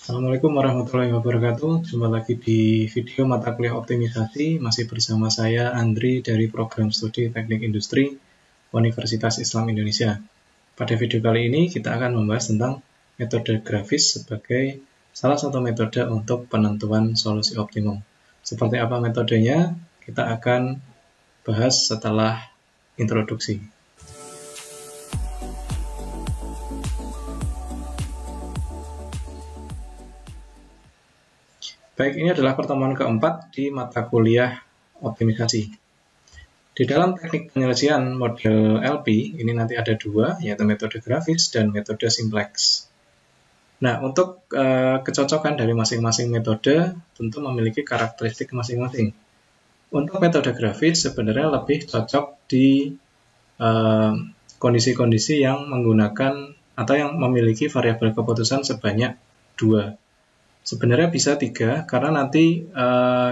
Assalamualaikum warahmatullahi wabarakatuh. Jumpa lagi di video mata kuliah optimisasi. Masih bersama saya Andri dari program studi Teknik Industri Universitas Islam Indonesia. Pada video kali ini kita akan membahas tentang metode grafis sebagai salah satu metode untuk penentuan solusi optimum. Seperti apa metodenya? Kita akan bahas setelah introduksi. Baik, ini adalah pertemuan keempat di mata kuliah optimisasi. Di dalam teknik penyelesaian model LP, ini nanti ada dua, yaitu metode grafis dan metode simplex. Nah, untuk kecocokan dari masing-masing metode, tentu memiliki karakteristik masing-masing. Untuk metode grafis, sebenarnya lebih cocok di kondisi-kondisi yang menggunakan atau yang memiliki variabel keputusan sebanyak 2. Sebenarnya bisa 3, karena nanti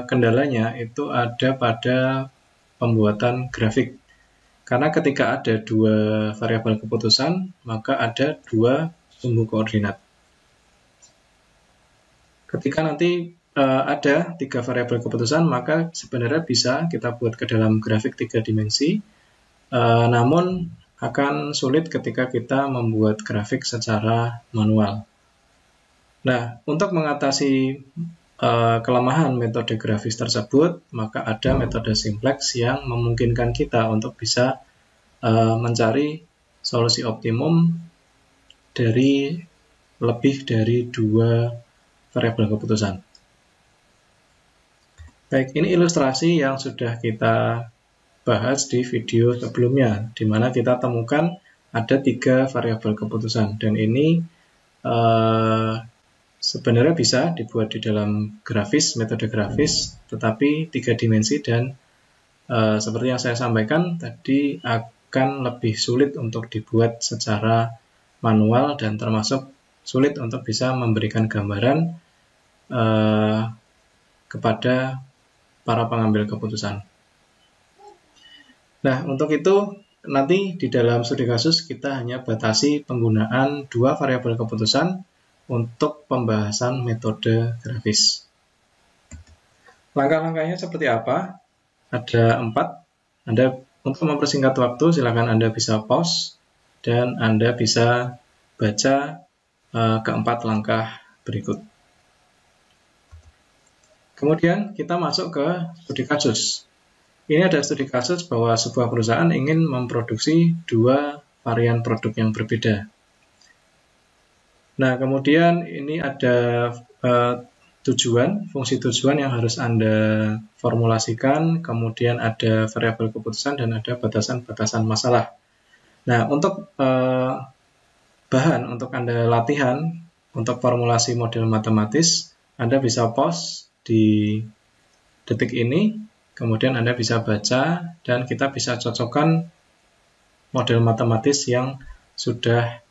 kendalanya itu ada pada pembuatan grafik. Karena ketika ada 2 variabel keputusan, maka ada 2 sumbu koordinat. Ketika nanti ada 3 variabel keputusan, maka sebenarnya bisa kita buat ke dalam grafik 3 dimensi, namun akan sulit ketika kita membuat grafik secara manual. Nah, untuk mengatasi kelemahan metode grafis tersebut, maka ada metode simplex yang memungkinkan kita untuk bisa mencari solusi optimum dari lebih dari 2 variabel keputusan. Baik, ini ilustrasi yang sudah kita bahas di video sebelumnya, di mana kita temukan ada 3 variabel keputusan, dan ini sebenarnya bisa dibuat di dalam grafis, metode grafis, tetapi 3 dimensi dan seperti yang saya sampaikan tadi akan lebih sulit untuk dibuat secara manual dan termasuk sulit untuk bisa memberikan gambaran kepada para pengambil keputusan. Nah, untuk itu nanti di dalam studi kasus kita hanya batasi penggunaan 2 variabel keputusan untuk pembahasan metode grafis. Langkah-langkahnya seperti apa? Ada 4. Untuk mempersingkat waktu, silakan Anda bisa pause dan Anda bisa baca keempat langkah berikut. Kemudian kita masuk ke studi kasus. Ini ada studi kasus bahwa sebuah perusahaan ingin memproduksi 2 varian produk yang berbeda. Nah, kemudian ini ada fungsi tujuan yang harus Anda formulasikan, kemudian ada variabel keputusan dan ada batasan-batasan masalah. Nah, untuk bahan untuk Anda latihan, untuk formulasi model matematis, Anda bisa pause di detik ini, kemudian Anda bisa baca, dan kita bisa cocokkan model matematis yang sudah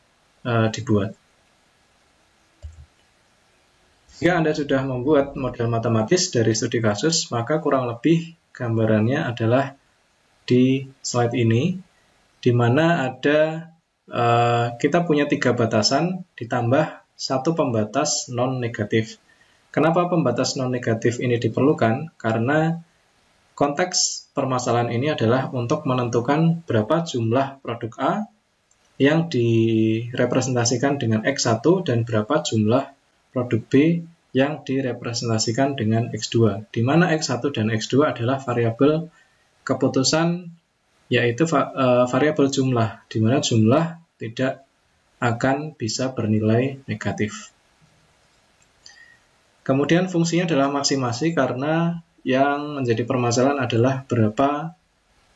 dibuat. Jika Anda sudah membuat model matematis dari studi kasus, maka kurang lebih gambarannya adalah di slide ini, di mana ada kita punya 3 batasan ditambah 1 pembatas non-negatif. Kenapa pembatas non-negatif ini diperlukan? Karena konteks permasalahan ini adalah untuk menentukan berapa jumlah produk A yang direpresentasikan dengan X1 dan berapa jumlah produk B yang direpresentasikan dengan X2, di mana X1 dan X2 adalah variabel keputusan, yaitu variabel jumlah, di mana jumlah tidak akan bisa bernilai negatif. Kemudian fungsinya adalah maksimasi, karena yang menjadi permasalahan adalah berapa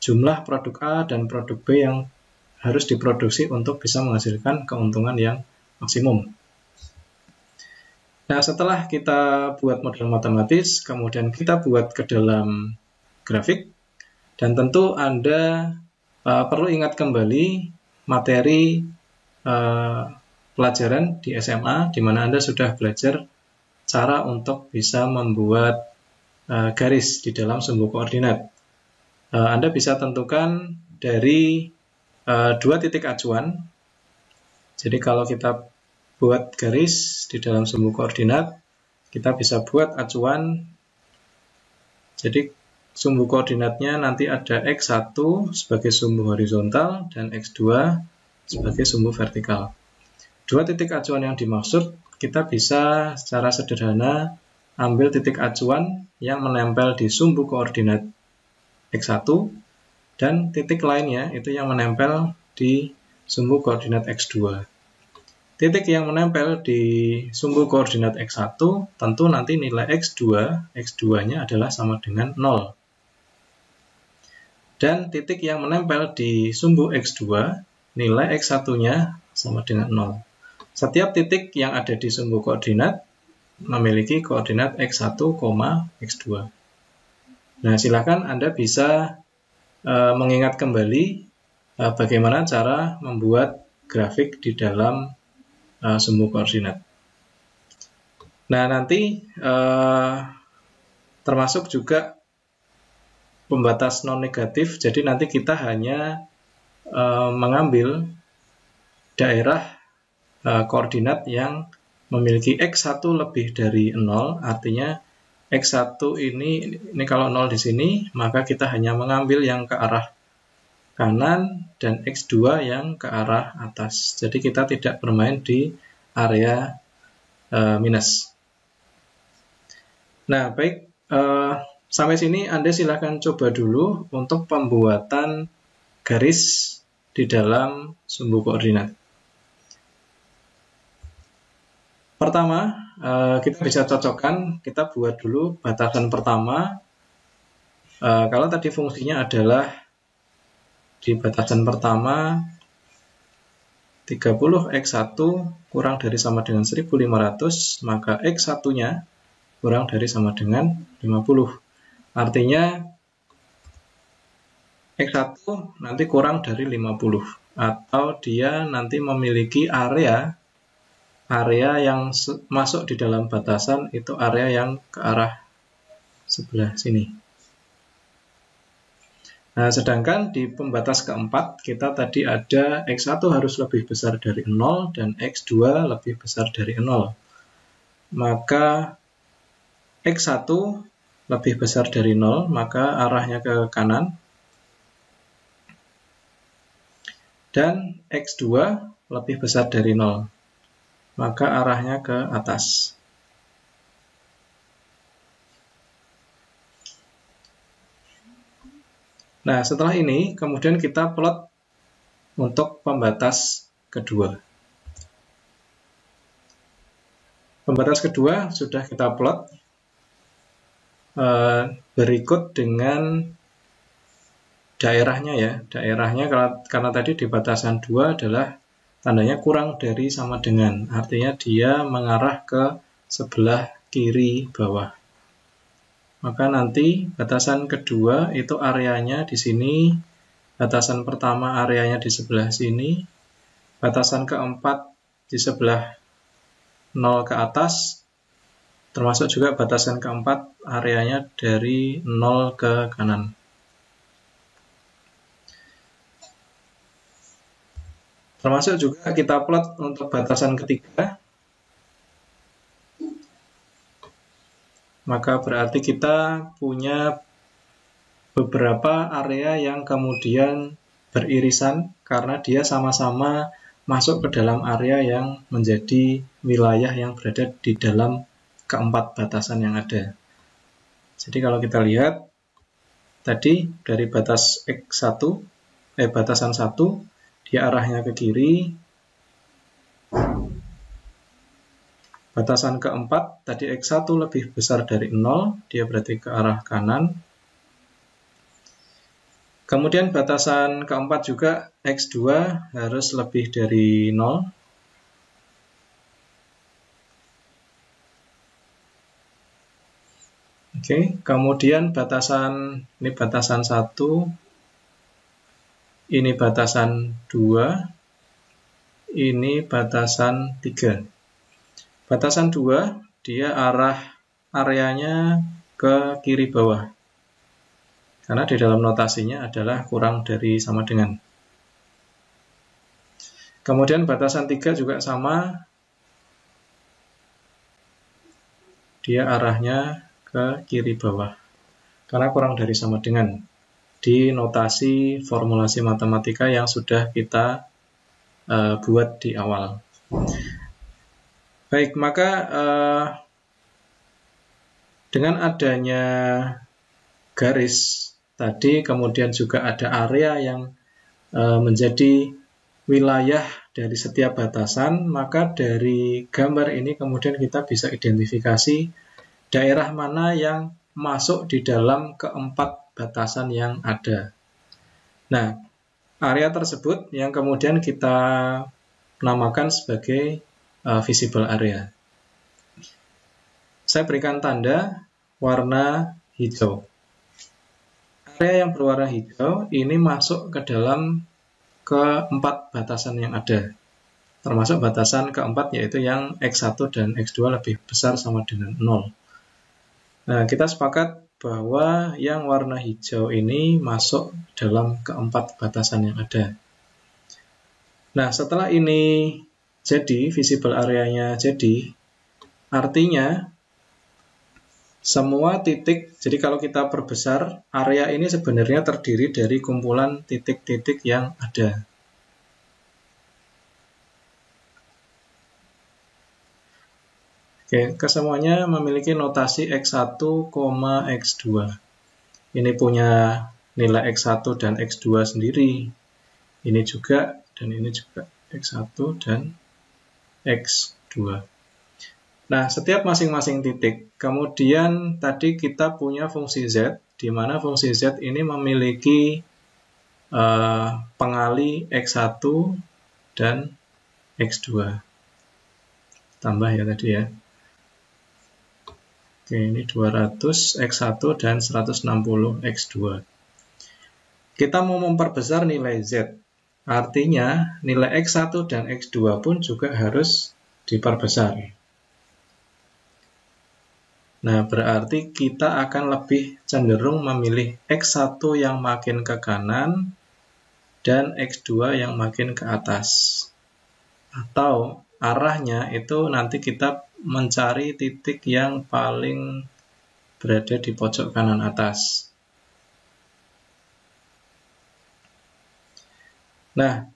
jumlah produk A dan produk B yang harus diproduksi untuk bisa menghasilkan keuntungan yang maksimum. Nah, setelah kita buat model matematis, kemudian kita buat ke dalam grafik, dan tentu Anda perlu ingat kembali materi pelajaran di SMA, di mana Anda sudah belajar cara untuk bisa membuat garis di dalam sumbu koordinat. Anda bisa tentukan dari 2 titik acuan. Jadi kalau kita buat garis di dalam sumbu koordinat, kita bisa buat acuan. Jadi sumbu koordinatnya nanti ada X1 sebagai sumbu horizontal dan X2 sebagai sumbu vertikal. Dua titik acuan yang dimaksud, kita bisa secara sederhana ambil titik acuan yang menempel di sumbu koordinat X1 dan titik lainnya itu yang menempel di sumbu koordinat X2. Titik yang menempel di sumbu koordinat X1 tentu nanti nilai X2-nya adalah sama dengan 0. Dan titik yang menempel di sumbu X2, nilai X1-nya sama dengan 0. Setiap titik yang ada di sumbu koordinat memiliki koordinat X1, X2. Nah, silakan Anda bisa mengingat kembali bagaimana cara membuat grafik di dalam sumbu koordinat. Nah, nanti termasuk juga pembatas non-negatif, jadi nanti kita hanya mengambil daerah koordinat yang memiliki X1 lebih dari 0, artinya X1 ini kalau 0 di sini, maka kita hanya mengambil yang ke arah kanan dan X2 yang ke arah atas. Jadi kita tidak bermain di area minus. Nah, baik, sampai sini Anda silakan coba dulu untuk pembuatan garis di dalam sumbu koordinat. Pertama, kita bisa cocokkan, kita buat dulu batasan pertama. Kalau tadi fungsinya adalah di batasan pertama 30x1 kurang dari sama dengan 1500, maka x1-nya kurang dari sama dengan 50. Artinya x1 nanti kurang dari 50, atau dia nanti memiliki area yang masuk di dalam batasan itu area yang ke arah sebelah sini. Nah, sedangkan di pembatas keempat, kita tadi ada X1 harus lebih besar dari 0 dan X2 lebih besar dari 0. Maka X1 lebih besar dari 0, maka arahnya ke kanan. Dan X2 lebih besar dari 0, maka arahnya ke atas. Nah, setelah ini, kemudian kita plot untuk pembatas kedua. Pembatas kedua sudah kita plot berikut dengan daerahnya ya. Daerahnya karena tadi di batasan 2 adalah tandanya kurang dari sama dengan. Artinya dia mengarah ke sebelah kiri bawah. Maka nanti batasan kedua itu areanya di sini, batasan pertama areanya di sebelah sini, batasan keempat di sebelah 0 ke atas, termasuk juga batasan keempat areanya dari 0 ke kanan. Termasuk juga kita plot untuk batasan ketiga. Maka berarti kita punya beberapa area yang kemudian beririsan karena dia sama-sama masuk ke dalam area yang menjadi wilayah yang berada di dalam keempat batasan yang ada. Jadi kalau kita lihat tadi dari batas X1, batasan 1, dia arahnya ke kiri. Batasan keempat, tadi X1 lebih besar dari 0, dia berarti ke arah kanan. Kemudian batasan keempat juga, X2 harus lebih dari 0. Oke, kemudian batasan, ini batasan 1, ini batasan 2, ini batasan 3. Batasan 2, dia areanya ke kiri bawah. Karena di dalam notasinya adalah kurang dari sama dengan. Kemudian batasan 3 juga sama, dia arahnya ke kiri bawah. Karena kurang dari sama dengan di notasi formulasi matematika yang sudah kita buat di awal. Baik, maka dengan adanya garis tadi, kemudian juga ada area yang menjadi wilayah dari setiap batasan, maka dari gambar ini kemudian kita bisa identifikasi daerah mana yang masuk di dalam keempat batasan yang ada. Nah, area tersebut yang kemudian kita namakan sebagai visible area. Saya berikan tanda warna hijau. Area yang berwarna hijau ini masuk ke dalam keempat batasan yang ada. Termasuk batasan keempat yaitu yang X1 dan X2 lebih besar sama dengan 0. Nah, kita sepakat bahwa yang warna hijau ini masuk dalam keempat batasan yang ada. Nah, setelah ini jadi, visible area-nya jadi, artinya semua titik, jadi kalau kita perbesar, area ini sebenarnya terdiri dari kumpulan titik-titik yang ada. Oke, kesemuanya memiliki notasi X1, X2. Ini punya nilai X1 dan X2 sendiri. Ini juga, dan ini juga X1 dan X2. Nah, setiap masing-masing titik, kemudian tadi kita punya fungsi Z, di mana fungsi Z ini memiliki pengali X1 dan X2. Tambah ya tadi ya. Oke, ini 200 X1 dan 160 X2. Kita mau memperbesar nilai Z, artinya nilai X1 dan X2 pun juga harus diperbesar. Nah, berarti kita akan lebih cenderung memilih X1 yang makin ke kanan dan X2 yang makin ke atas. Atau arahnya itu nanti kita mencari titik yang paling berada di pojok kanan atas. Nah,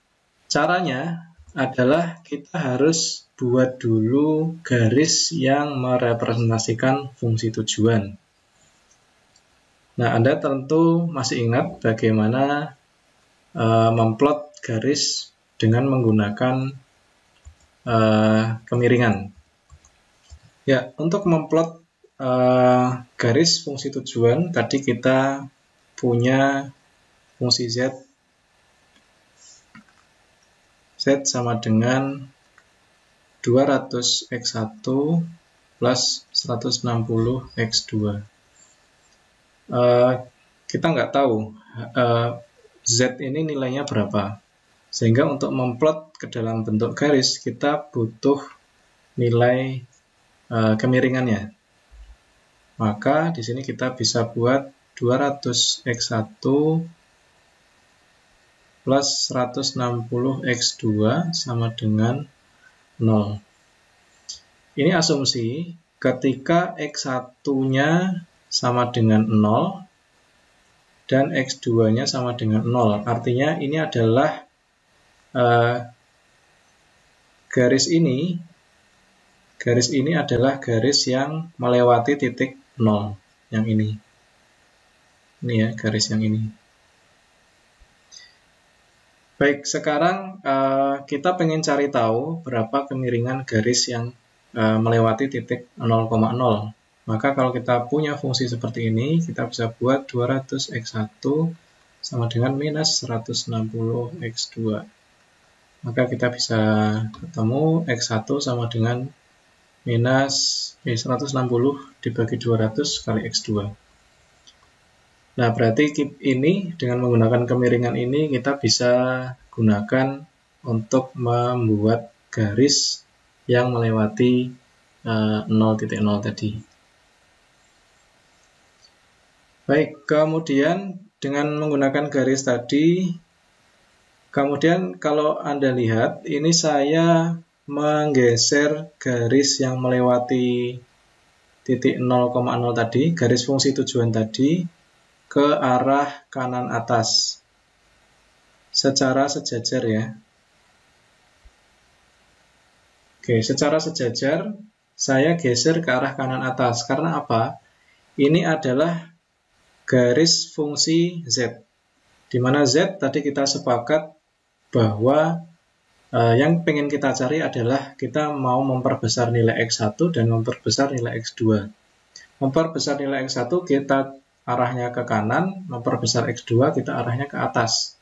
caranya adalah kita harus buat dulu garis yang merepresentasikan fungsi tujuan. Nah, Anda tentu masih ingat bagaimana memplot garis dengan menggunakan kemiringan. Ya, untuk memplot garis fungsi tujuan, tadi kita punya fungsi Z. Z sama dengan 200 X1 plus 160 X2. Kita nggak tahu Z ini nilainya berapa. Sehingga untuk memplot ke dalam bentuk garis, kita butuh nilai kemiringannya. Maka di sini kita bisa buat 200 X1 plus 160 X2 sama dengan 0. Ini asumsi ketika X1-nya sama dengan 0 dan X2-nya sama dengan 0. Artinya ini adalah garis ini adalah garis yang melewati titik 0. Yang ini. Ini ya, garis yang ini. Baik, sekarang kita pengen cari tahu berapa kemiringan garis yang melewati titik 0,0. Maka kalau kita punya fungsi seperti ini, kita bisa buat 200 X1 sama dengan minus 160 X2. Maka kita bisa ketemu X1 sama dengan minus 160 dibagi 200 kali X2. Nah, berarti ini dengan menggunakan kemiringan ini kita bisa gunakan untuk membuat garis yang melewati 0.0 tadi. Baik, kemudian dengan menggunakan garis tadi, kemudian kalau Anda lihat, ini saya menggeser garis yang melewati titik 0,0 tadi, garis fungsi tujuan tadi, ke arah kanan atas secara sejajar ya. Oke, secara sejajar saya geser ke arah kanan atas. Karena apa? Ini adalah garis fungsi Z, di mana Z tadi kita sepakat bahwa yang pengen kita cari adalah kita mau memperbesar nilai X1 dan memperbesar nilai X2. Memperbesar nilai X1 kita arahnya ke kanan, memperbesar X2 kita arahnya ke atas.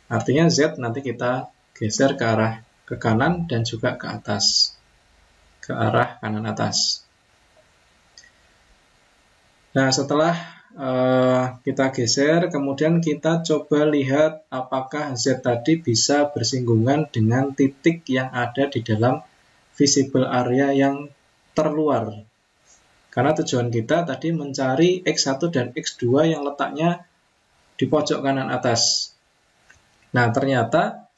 Artinya Z nanti kita geser ke arah ke kanan dan juga ke atas, ke arah kanan atas. Nah, setelah kita geser, kemudian kita coba lihat apakah Z tadi bisa bersinggungan dengan titik yang ada di dalam visible area yang terluar. Karena tujuan kita tadi mencari X1 dan X2 yang letaknya di pojok kanan atas. Nah, ternyata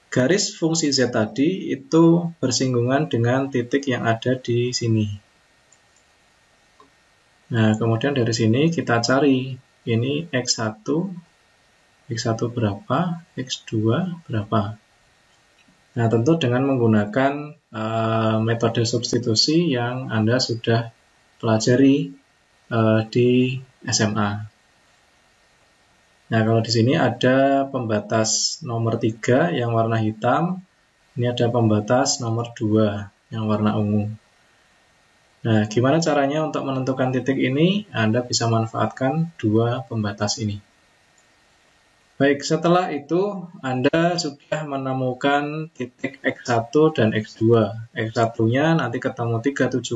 garis fungsi Z tadi itu bersinggungan dengan titik yang ada di sini. Nah, kemudian dari sini kita cari ini X1 berapa, X2 berapa. Nah, tentu dengan menggunakan metode substitusi yang Anda sudah pelajari di SMA. Nah, kalau di sini ada pembatas nomor 3 yang warna hitam, ini ada pembatas nomor 2 yang warna ungu. Nah, gimana caranya untuk menentukan titik ini? Anda bisa manfaatkan dua pembatas ini. Baik, setelah itu Anda sudah menemukan titik X1 dan X2. X1-nya nanti ketemu 37,5,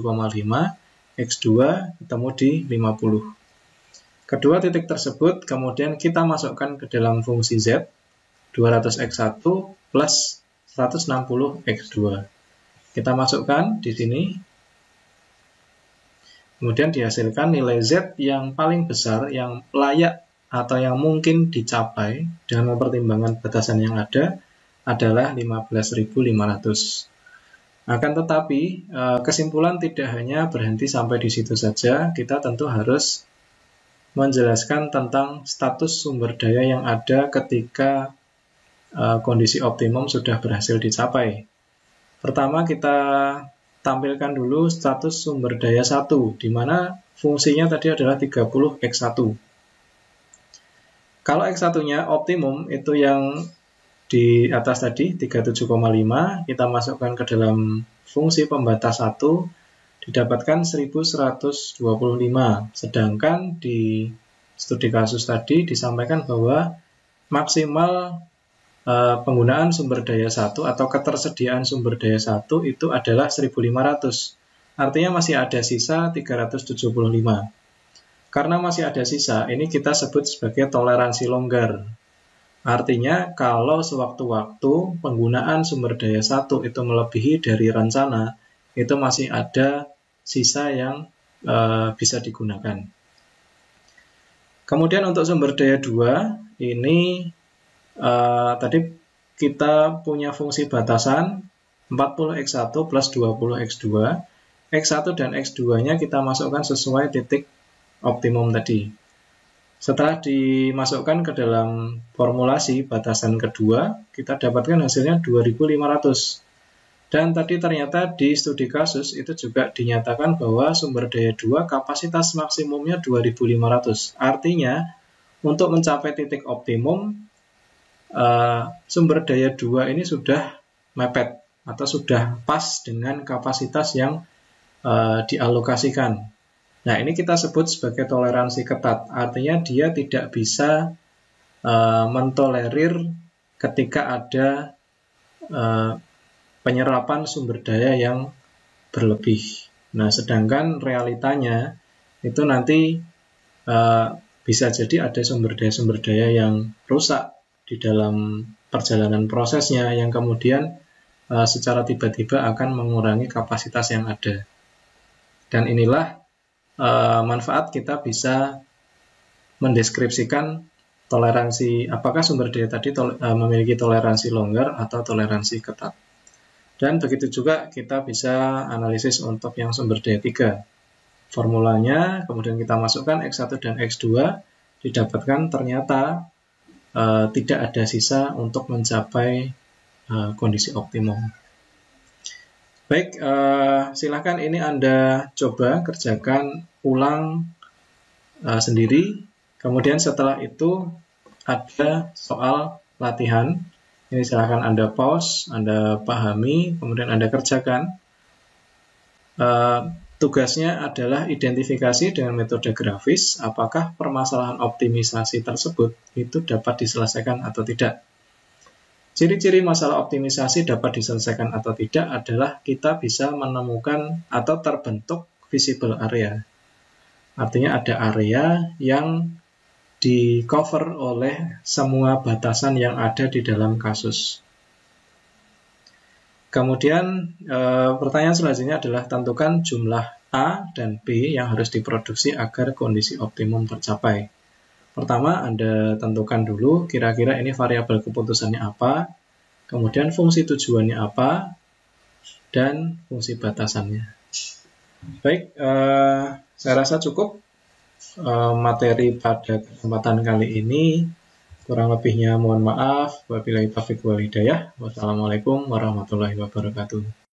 X2 ketemu di 50. Kedua titik tersebut kemudian kita masukkan ke dalam fungsi Z, 200X1 plus 160X2. Kita masukkan di sini. Kemudian dihasilkan nilai Z yang paling besar, yang layak atau yang mungkin dicapai dengan mempertimbangkan batasan yang ada adalah 15.500. Akan tetapi, kesimpulan tidak hanya berhenti sampai di situ saja, kita tentu harus menjelaskan tentang status sumber daya yang ada ketika kondisi optimum sudah berhasil dicapai. Pertama, kita tampilkan dulu status sumber daya 1, di mana fungsinya tadi adalah 30X1. Kalau X1-nya optimum, itu yang di atas tadi, 37,5, kita masukkan ke dalam fungsi pembatas 1, didapatkan 1125. Sedangkan di studi kasus tadi disampaikan bahwa maksimal penggunaan sumber daya 1 atau ketersediaan sumber daya 1 itu adalah 1500. Artinya masih ada sisa 375. Karena masih ada sisa, ini kita sebut sebagai toleransi longgar. Artinya kalau sewaktu-waktu penggunaan sumber daya 1 itu melebihi dari rencana, itu masih ada sisa yang bisa digunakan. Kemudian untuk sumber daya 2, ini tadi kita punya fungsi batasan 40X1 plus 20X2. X1 dan X2-nya kita masukkan sesuai titik optimum tadi. Setelah dimasukkan ke dalam formulasi batasan kedua, kita dapatkan hasilnya 2500. Dan tadi ternyata di studi kasus itu juga dinyatakan bahwa sumber daya 2 kapasitas maksimumnya 2500. Artinya, untuk mencapai titik optimum, sumber daya 2 ini sudah mepet atau sudah pas dengan kapasitas yang dialokasikan. Nah, ini kita sebut sebagai toleransi ketat. Artinya dia tidak bisa mentolerir ketika ada penyerapan sumber daya yang berlebih. Nah, sedangkan realitanya itu nanti bisa jadi ada sumber daya yang rusak di dalam perjalanan prosesnya yang kemudian secara tiba-tiba akan mengurangi kapasitas yang ada. Dan inilah manfaat kita bisa mendeskripsikan toleransi, apakah sumber daya tadi memiliki toleransi longgar atau toleransi ketat. Dan begitu juga kita bisa analisis untuk yang sumber daya 3. Formulanya, kemudian kita masukkan X1 dan X2, didapatkan ternyata tidak ada sisa untuk mencapai kondisi optimum. Baik, silakan ini Anda coba kerjakan ulang sendiri. Kemudian setelah itu ada soal latihan. Ini silakan Anda pause, Anda pahami, kemudian Anda kerjakan. Tugasnya adalah identifikasi dengan metode grafis apakah permasalahan optimisasi tersebut itu dapat diselesaikan atau tidak. Ciri-ciri masalah optimisasi dapat diselesaikan atau tidak adalah kita bisa menemukan atau terbentuk visible area. Artinya ada area yang di cover oleh semua batasan yang ada di dalam kasus. Kemudian pertanyaan selanjutnya adalah tentukan jumlah A dan B yang harus diproduksi agar kondisi optimum tercapai. Pertama, Anda tentukan dulu kira-kira ini variabel keputusannya apa, kemudian fungsi tujuannya apa, dan fungsi batasannya. Baik, saya rasa cukup materi pada kesempatan kali ini. Kurang lebihnya mohon maaf. Wabillahi taufiq wal hidayah. Wassalamualaikum warahmatullahi wabarakatuh.